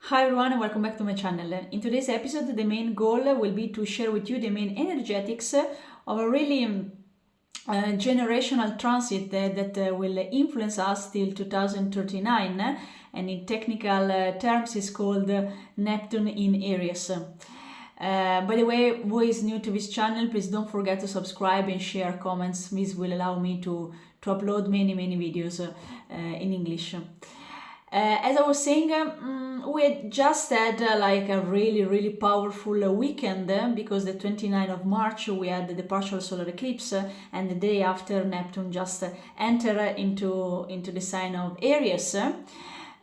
Hi everyone and welcome back to my channel. In today's episode, the main goal will be to share with you the main energetics of a really generational transit that will influence us till 2039, and in technical terms is called Neptune in Aries. By the way, who is new to this channel, please don't forget to subscribe and share comments. This will allow me to upload many videos in English. As I was saying, we had just had like a really powerful weekend because the 29th of March we had the partial solar eclipse, and the day after Neptune just entered into the sign of Aries.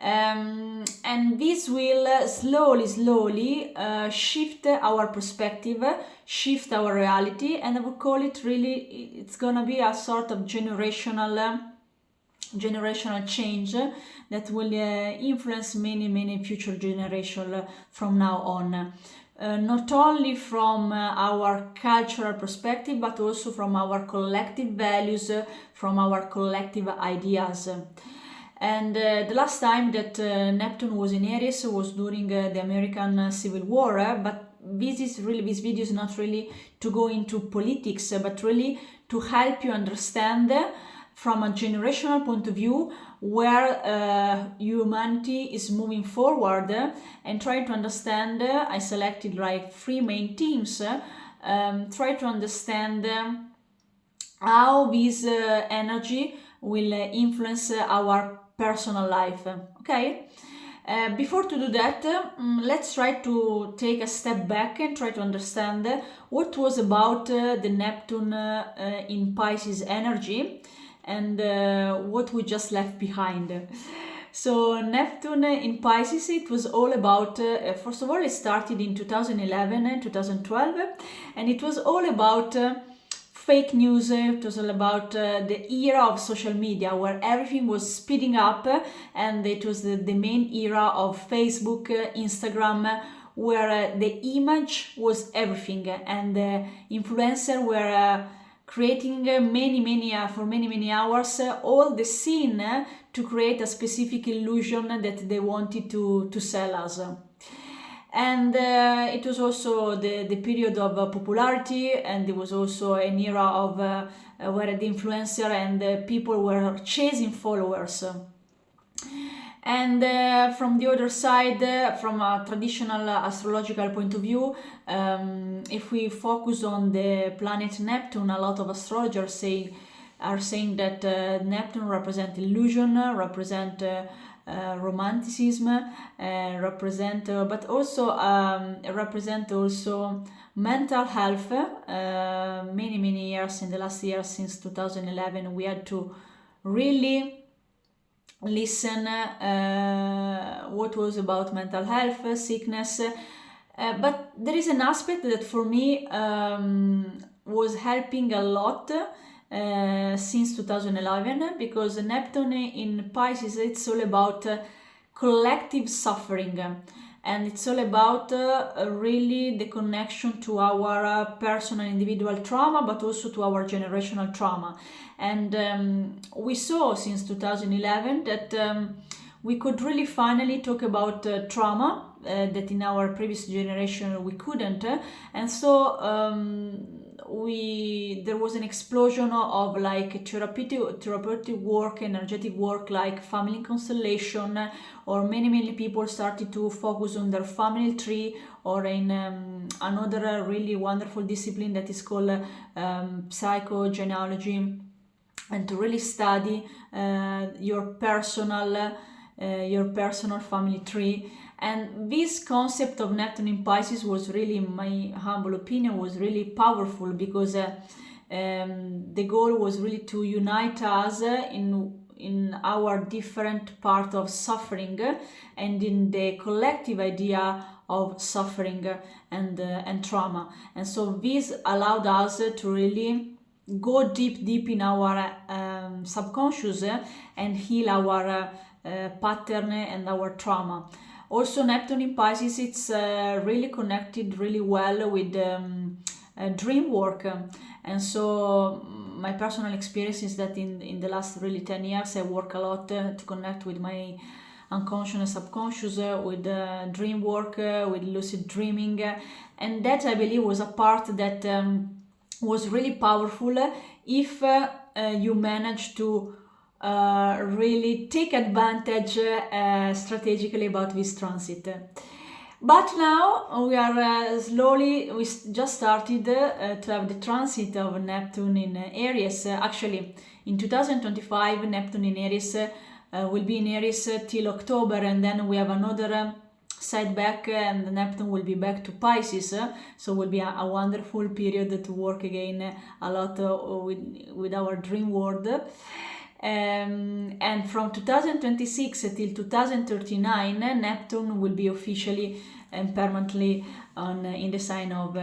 And this will slowly shift our perspective, shift our reality, and I would call it really, it's gonna be a sort of generational change that will influence many future generations from now on. Not only from our cultural perspective, but also from our collective values, from our collective ideas. And the last time that Neptune was in Aries was during the American Civil War, but this video is not really to go into politics, but really to help you understand from a generational point of view where humanity is moving forward, and try to understand. I selected like three main themes. Try to understand how this energy will influence our personal life. Okay. Before to do that, let's try to take a step back and try to understand what was about the Neptune in Pisces energy, and what we just left behind. So Neptune in Pisces, it was all about, first of all, it started in 2011 and 2012, and it was all about fake news. It was all about the era of social media where everything was speeding up, and it was the main era of Facebook, Instagram, where the image was everything, and the influencers were creating for many hours all the scene to create a specific illusion that they wanted to sell us. And it was also the period of popularity, and it was also an era of where the influencer and the people were chasing followers. And from the other side, from a traditional astrological point of view, if we focus on the planet Neptune, a lot of astrologers are saying that Neptune represents illusion, represent romanticism, but also represent also mental health. Many years, in the last years since 2011, we had to really listen what was about mental health, sickness, but there is an aspect that for me was helping a lot since 2011, because Neptune in Pisces, it's all about collective suffering, and it's all about really the connection to our personal individual trauma, but also to our generational trauma. And we saw since 2011 that we could really finally talk about trauma that in our previous generation we couldn't, and so there was an explosion of like therapeutic work, energetic work, like family constellation, or many people started to focus on their family tree, or in another really wonderful discipline that is called psychogenealogy, and to really study your personal family tree. And this concept of Neptune in Pisces was really, in my humble opinion, was really powerful, because the goal was really to unite us in our different part of suffering, and in the collective idea of suffering and trauma. And so this allowed us to really go deep in our subconscious and heal our pattern and our trauma. Also, Neptune in Pisces, it's really connected really well with dream work. And so my personal experience is that in the last really 10 years I work a lot to connect with my unconscious and subconscious, with dream work, with lucid dreaming, and that I believe was a part that was really powerful if you manage to really take advantage strategically about this transit. But now we are we just started to have the transit of Neptune in Aries. Actually, in 2025, Neptune in Aries will be in Aries till October, and then we have another side back, and Neptune will be back to Pisces. So will be a wonderful period to work again a lot with our dream world. And from 2026 till 2039, Neptune will be officially and permanently in the sign of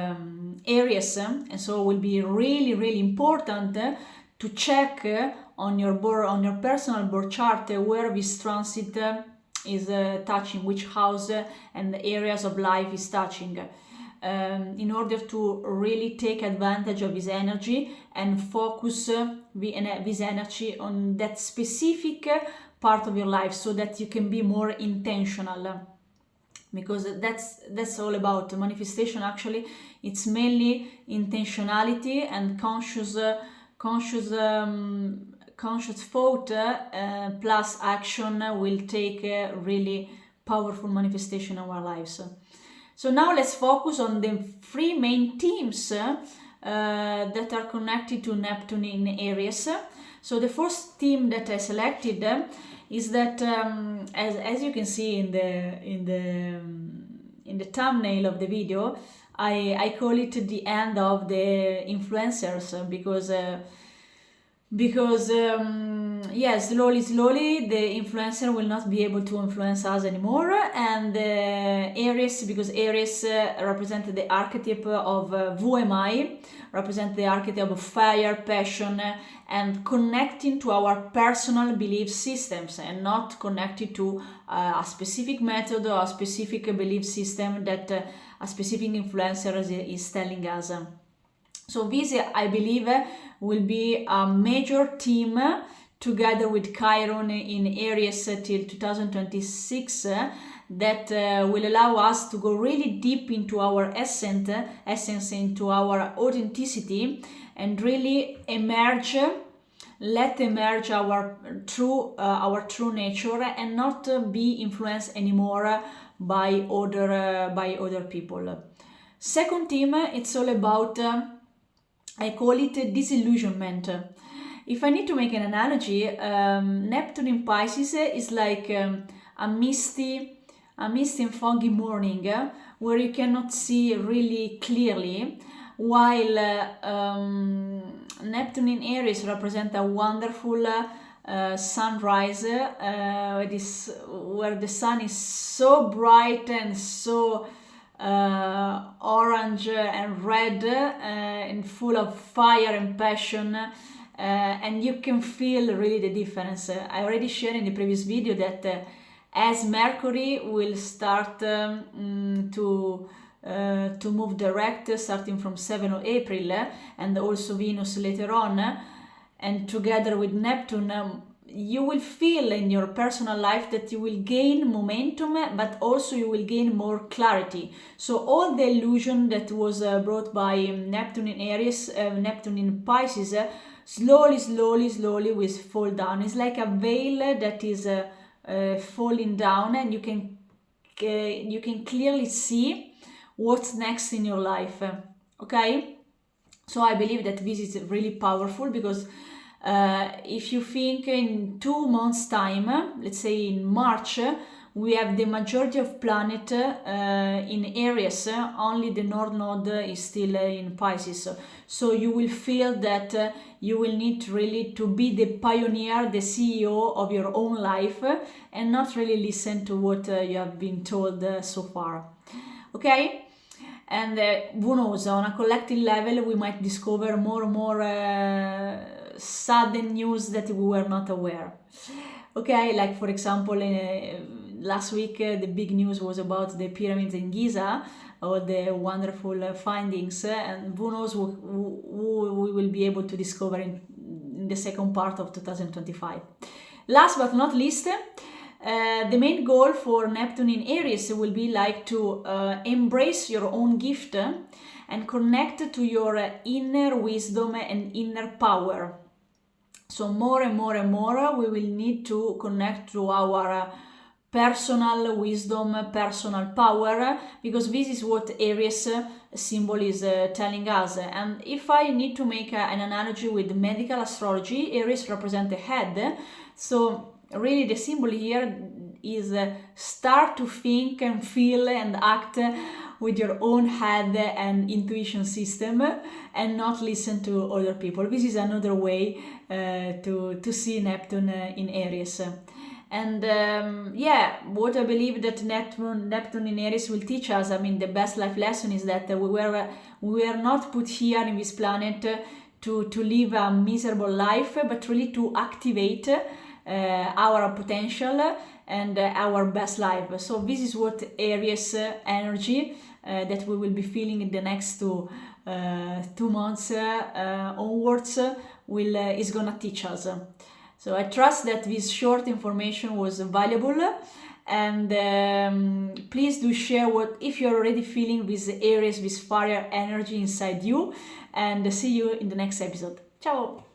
Aries, and so it will be really, really important to check on your personal birth chart where this transit is touching, which house and areas of life is touching. In order to really take advantage of this energy and focus this energy on that specific part of your life, so that you can be more intentional, because that's all about manifestation. Actually, it's mainly intentionality and conscious thought plus action will take really powerful manifestation in our lives. So now let's focus on the three main themes that are connected to Neptune in Aries. So the first theme that I selected is that, as you can see in the thumbnail of the video, I call it the end of the influencers, because slowly the influencer will not be able to influence us anymore, and Aries, because Aries represents the archetype of who am I, represent the archetype of fire, passion, and connecting to our personal belief systems, and not connected to a specific method or a specific belief system that a specific influencer is telling us. So this, I believe, will be a major theme together with Chiron in Aries till 2026 that will allow us to go really deep into our essence, into our authenticity, and really let emerge our true nature, and not be influenced anymore by other people. Second theme, it's all about I call it disillusionment. If I need to make an analogy, Neptune in Pisces is like a misty and foggy morning where you cannot see really clearly, while Neptune in Aries represents a wonderful sunrise where the sun is so bright and so orange and red and full of fire and passion, and you can feel really the difference. I already shared in the previous video that as Mercury will start to move direct starting from 7th of April, and also Venus later on, and together with Neptune, you will feel in your personal life that you will gain momentum, but also you will gain more clarity. So all the illusion that was brought by Neptune in Aries, Neptune in Pisces, slowly will fall down. It's like a veil that is falling down, and you can clearly see what's next in your life. Okay, so I believe that this is really powerful, because if you think in 2 months time, let's say in March, we have the majority of planet in Aries, only the North Node is still in Pisces. So you will feel that you will need really to be the pioneer, the CEO of your own life, and not really listen to what you have been told so far. Okay? And who knows, on a collective level, we might discover more and more sudden news that we were not aware. Okay, like for example, last week the big news was about the pyramids in Giza, or the wonderful findings, and who knows who we will be able to discover in the second part of 2025. Last but not least, The main goal for Neptune in Aries will be like to embrace your own gift and connect to your inner wisdom and inner power. So more and more and more we will need to connect to our personal wisdom, personal power, because this is what Aries symbol is telling us. And if I need to make an analogy with medical astrology, Aries represents the head. So really the symbol here is start to think and feel and act with your own head and intuition system and not listen to other people. This is another way to see Neptune in Aries. And what I believe that Neptune in Aries will teach us, I mean, the best life lesson is that we were not put here in this planet to live a miserable life, but really to activate our potential and our best life. So this is what Aries energy that we will be feeling in the next 2 months onwards is gonna teach us. So I trust that this short information was valuable, and please do share if you're already feeling this Aries, this fire energy inside you, and see you in the next episode. Ciao!